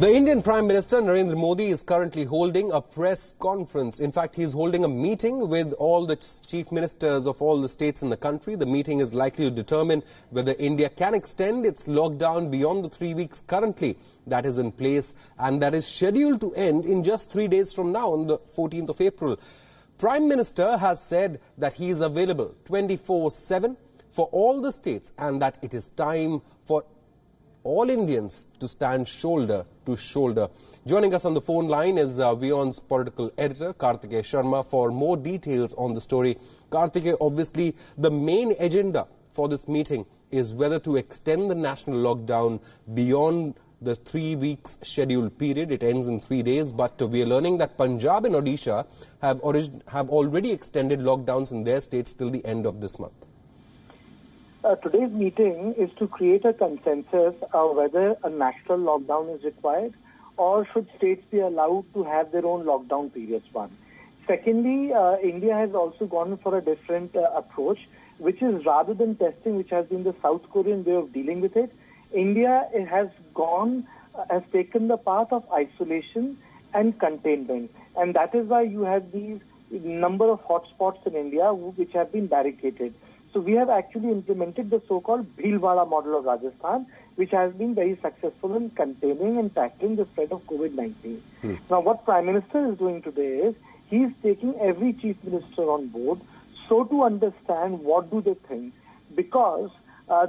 The Indian Prime Minister Narendra Modi is currently holding a press conference. In fact, he is holding a meeting with all the chief ministers of all the states in the country. The meeting is likely to determine whether India can extend its lockdown beyond the 3 weeks currently that is in place, and that is scheduled to end in just 3 days from now, on the 14th of April. Prime Minister has said that he is available 24/7 for all the states and that it is time for all Indians to stand shoulder to shoulder. Joining us on the phone line is WION's political editor, Kartikeya Sharma, for more details on the story. Kartikeya, obviously, the main agenda for this meeting is whether to extend the national lockdown beyond the 3 weeks scheduled period. It ends in 3 days, but we are learning that Punjab and Odisha have already extended lockdowns in their states till the end of this month. Today's meeting is to create a consensus of whether a national lockdown is required or should states be allowed to have their own lockdown periods. One. Secondly, India has also gone for a different approach, which is rather than testing, which has been the South Korean way of dealing with it, India has taken the path of isolation and containment. And that is why you have these number of hotspots in India which have been barricaded. So we have actually implemented the so-called Bhilwara model of Rajasthan, which has been very successful in containing and tackling the spread of COVID-19. Now, what Prime Minister is doing today is he is taking every Chief Minister on board so to understand what do they think, because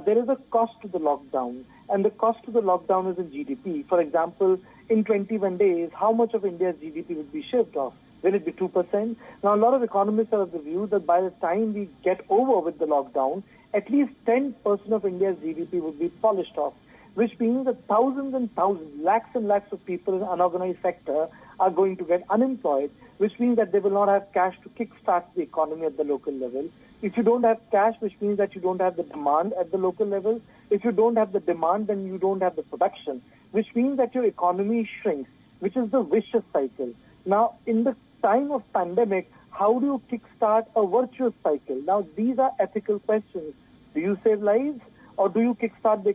there is a cost to the lockdown, and the cost to the lockdown is in GDP. For example, in 21 days, how much of India's GDP would be shaved off? Will it be 2%? Now, a lot of economists are of the view that by the time we get over with the lockdown, at least 10% of India's GDP would be polished off, which means that thousands and thousands, lakhs and lakhs of people in the unorganized sector are going to get unemployed, which means that they will not have cash to kickstart the economy at the local level. If you don't have cash, which means that you don't have the demand at the local level. If you don't have the demand, then you don't have the production, which means that your economy shrinks, which is the vicious cycle. Now, in the time of pandemic, how do you kickstart a virtuous cycle? Now, these are ethical questions. Do you save lives, or do you kickstart the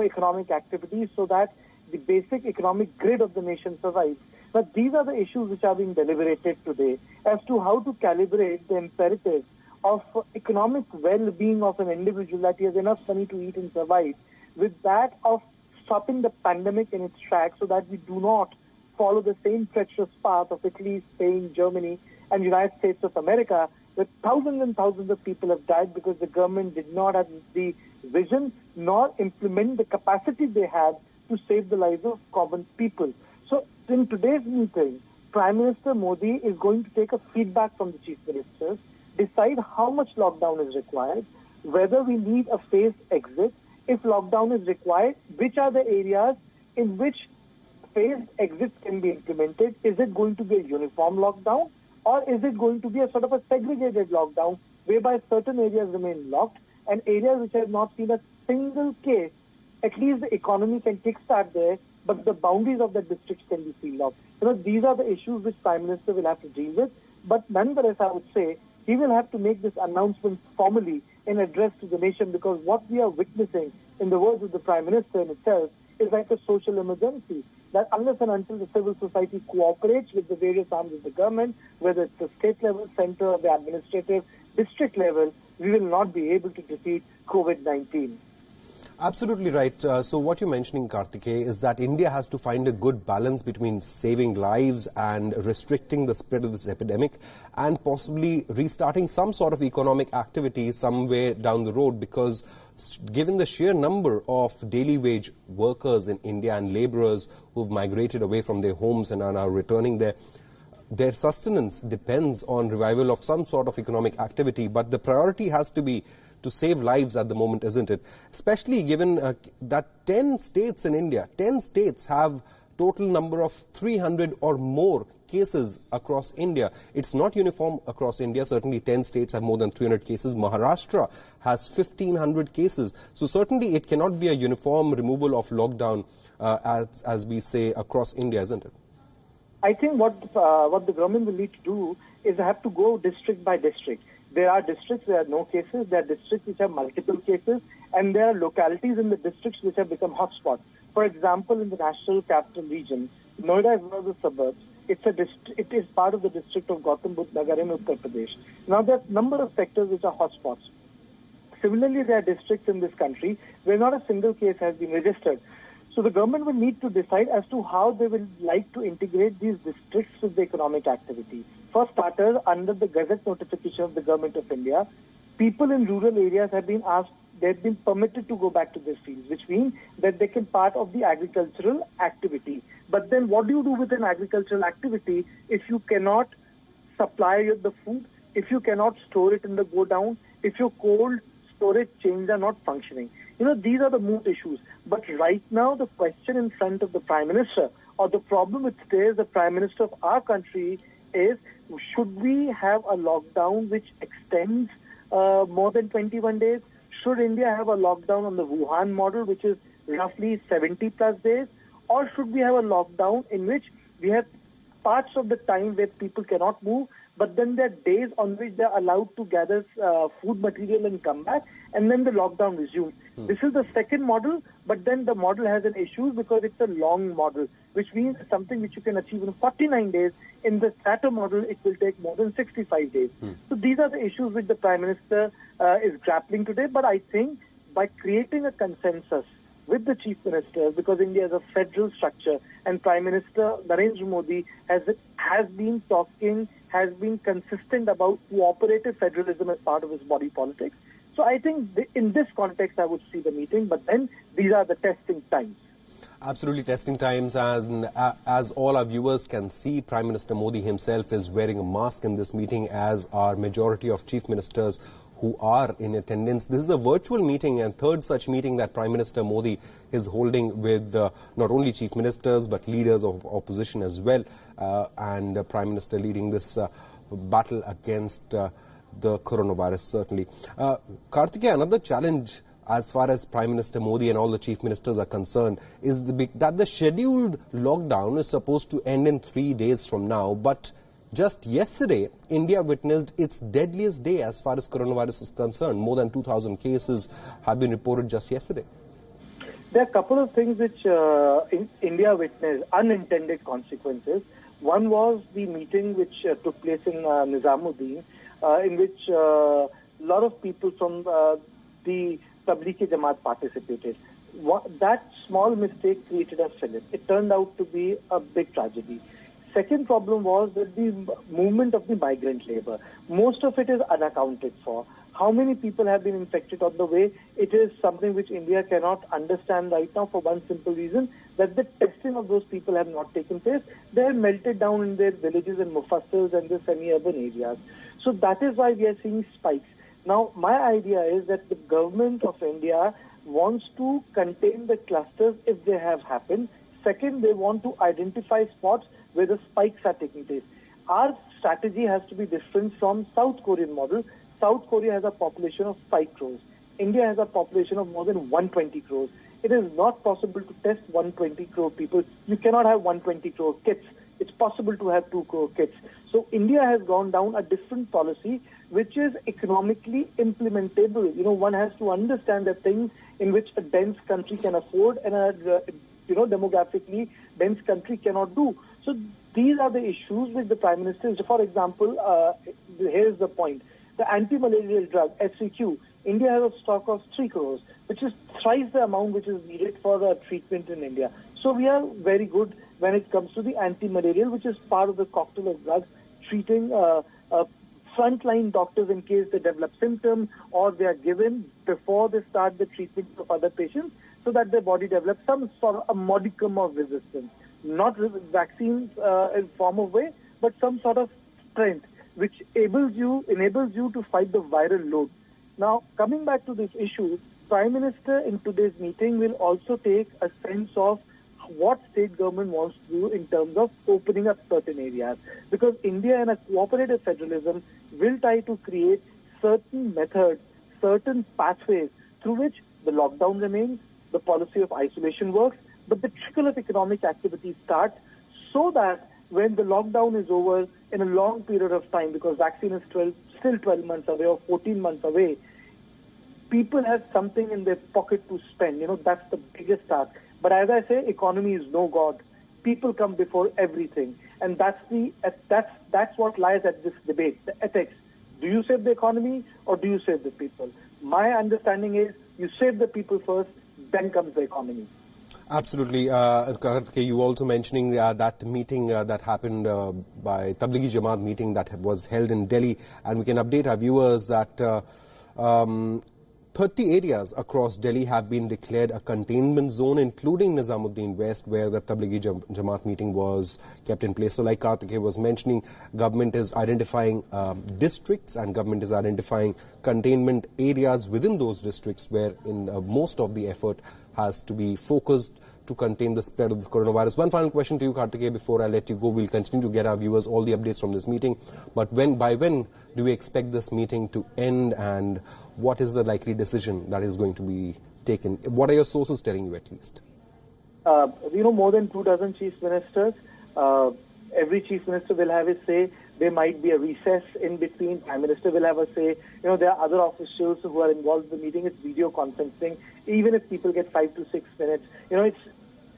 economic activities so that the basic economic grid of the nation survives? But these are the issues which are being deliberated today as to how to calibrate the imperative of economic well-being of an individual, that he has enough money to eat and survive, with that of stopping the pandemic in its tracks so that we do not follow the same treacherous path of Italy, Spain, Germany, and United States of America, where thousands and thousands of people have died because the government did not have the vision nor implement the capacity they had to save the lives of common people. So in today's meeting, Prime Minister Modi is going to take a feedback from the chief ministers, decide how much lockdown is required, whether we need a phased exit. If lockdown is required, which are the areas in which phased exits can be implemented? Is it going to be a uniform lockdown, or is it going to be a sort of a segregated lockdown whereby certain areas remain locked and areas which have not seen a single case, at least the economy can kickstart there, but the boundaries of the districts can be sealed off? These are the issues which Prime Minister will have to deal with. But nonetheless, I would say he will have to make this announcement formally in address to the nation, because what we are witnessing, in the words of the Prime Minister in itself, is like a social emergency, that unless and until the civil society cooperates with the various arms of the government, whether it's the state level, center, or the administrative district level, we will not be able to defeat COVID-19. Absolutely right. So what you're mentioning, Kartikeya, is that India has to find a good balance between saving lives and restricting the spread of this epidemic, and possibly restarting some sort of economic activity somewhere down the road, because given the sheer number of daily wage workers in India and laborers who've migrated away from their homes and are now returning there, their sustenance depends on revival of some sort of economic activity. But the priority has to be to save lives at the moment, isn't it? Especially given that 10 states in India, 10 states have total number of 300 or more cases across India. It's not uniform across India. Certainly 10 states have more than 300 cases. Maharashtra has 1,500 cases. So certainly it cannot be a uniform removal of lockdown, as we say, across India, isn't it? I think what the government will need to do is have to go district by district. There are districts where there are no cases, there are districts which have multiple cases, and there are localities in the districts which have become hotspots. For example, in the National Capital Region, Noida is one of the suburbs. It is part of the district of Gautam Budh Nagar in Uttar Pradesh. Now, there are a number of sectors which are hotspots. Similarly, there are districts in this country where not a single case has been registered. So the government will need to decide as to how they will like to integrate these districts with the economic activity. For starters, under the Gazette notification of the Government of India, people in rural areas have been asked, they've been permitted to go back to their fields, which means that they can part of the agricultural activity. But then what do you do with an agricultural activity if you cannot supply the food, if you cannot store it in the godown, if your cold storage chains are not functioning? These are the moot issues. But right now, the question in front of the Prime Minister, or the problem which stares the Prime Minister of our country, is should we have a lockdown which extends more than 21 days? Should India have a lockdown on the Wuhan model, which is roughly 70 plus days? Or should we have a lockdown in which we have parts of the time where people cannot move, but then there are days on which they are allowed to gather food material and come back, and then the lockdown resumes. This is the second model, but then the model has an issue because it's a long model, which means something which you can achieve in 49 days. In the Saturn model, it will take more than 65 days. So these are the issues which the Prime Minister is grappling today. But I think by creating a consensus with the Chief Minister, because India is a federal structure, and Prime Minister Narendra Modi has been consistent about cooperative federalism as part of his body politics. So I think in this context, I would see the meeting, but then these are the testing times. Absolutely testing times, as all our viewers can see, Prime Minister Modi himself is wearing a mask in this meeting, as are majority of chief ministers who are in attendance. This is a virtual meeting and third such meeting that Prime Minister Modi is holding with not only chief ministers but leaders of opposition as well, and the Prime Minister leading this battle against the coronavirus, certainly. Karthikeya, another challenge as far as Prime Minister Modi and all the chief ministers are concerned is that the scheduled lockdown is supposed to end in 3 days from now, but just yesterday, India witnessed its deadliest day as far as coronavirus is concerned. More than 2,000 cases have been reported just yesterday. There are a couple of things which India witnessed, unintended consequences. One was the meeting which took place in Nizamuddin, in which a lot of people from the Tablighi Jamaat participated. That small mistake created a fillip. It turned out to be a big tragedy. Second problem was that the movement of the migrant labor. Most of it is unaccounted for. How many people have been infected on the way? It is something which India cannot understand right now for one simple reason, that the testing of those people have not taken place. They are melted down in their villages and mufassals and the semi-urban areas. So that is why we are seeing spikes. Now, my idea is that the government of India wants to contain the clusters if they have happened. Second, they want to identify spots where the spikes are taking place. Our strategy has to be different from South Korean model. South Korea has a population of 5 crores. India has a population of more than 120 crores. It is not possible to test 120 crore people. You cannot have 120 crore kits. It's possible to have 2 crore kits. So India has gone down a different policy which is economically implementable. One has to understand that things in which a dense country can afford and a demographically dense country cannot do. So these are the issues which the Prime Minister is. For example, here's the point. The anti-malarial drug, HCQ, India has a stock of 3 crores, which is thrice the amount which is needed for the treatment in India. So we are very good when it comes to the anti-malarial, which is part of the cocktail of drugs treating frontline doctors in case they develop symptoms or they are given before they start the treatment of other patients so that their body develops some sort of a modicum of resistance. Not vaccines in form of way, but some sort of strength which enables you to fight the viral load. Now, coming back to this issue, Prime Minister in today's meeting will also take a sense of what state government wants to do in terms of opening up certain areas. Because India in a cooperative federalism will try to create certain methods, certain pathways through which the lockdown remains, the policy of isolation works, but the trickle of economic activity starts so that when the lockdown is over in a long period of time, because vaccine is still 12 months away or 14 months away, people have something in their pocket to spend. That's the biggest task. But as I say, economy is no God. People come before everything. And that's what lies at this debate, the ethics. Do you save the economy or do you save the people? My understanding is you save the people first, then comes the economy. Absolutely. Karthike, you also mentioning that meeting that happened by Tablighi Jamaat meeting that was held in Delhi, and we can update our viewers that 30 areas across Delhi have been declared a containment zone, including Nizamuddin West, where the Tablighi Jamaat meeting was kept in place. So like Karthike was mentioning, government is identifying districts and government is identifying containment areas within those districts where most of the effort has to be focused to contain the spread of the coronavirus. One final question to you, Karthike, before I let you go. We'll continue to get our viewers all the updates from this meeting. But by when do we expect this meeting to end, and what is the likely decision that is going to be taken? What are your sources telling you, at least? More than 24 chief ministers. Every chief minister will have his say. There might be a recess in between. Prime Minister will have a say. There are other officials who are involved in the meeting. It's video conferencing. Even if people get 5 to 6 minutes,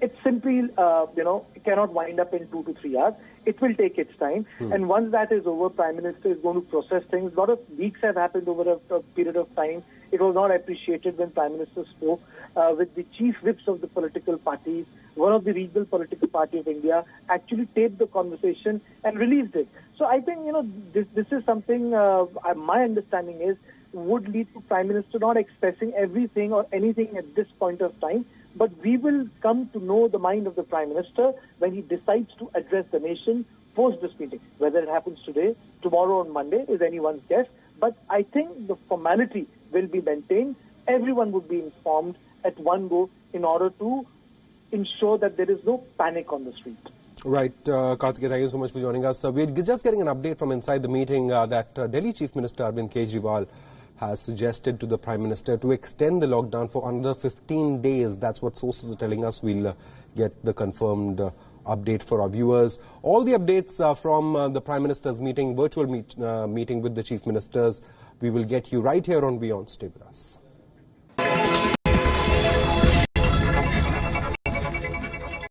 it's simply, it cannot wind up in 2 to 3 hours. It will take its time. And once that is over, Prime Minister is going to process things. A lot of leaks have happened over a period of time. It was not appreciated when Prime Minister spoke with the chief whips of the political parties. One of the regional political party of India actually taped the conversation and released it. So I think, this is something, my understanding is, would lead to Prime Minister not expressing everything or anything at this point of time. But we will come to know the mind of the Prime Minister when he decides to address the nation post this meeting. Whether it happens today, tomorrow or Monday is anyone's guess. But I think the formality will be maintained. Everyone would be informed at one go in order to ensure that there is no panic on the street. Right. Karthike, thank you so much for joining us. We're just getting an update from inside the meeting that Delhi Chief Minister Arvind Kejriwal has suggested to the Prime Minister to extend the lockdown for another 15 days. That's what sources are telling us. We'll get the confirmed update for our viewers. All the updates from the Prime Minister's meeting, virtual meeting with the Chief Ministers, we will get you right here on Beyond. Stay with us.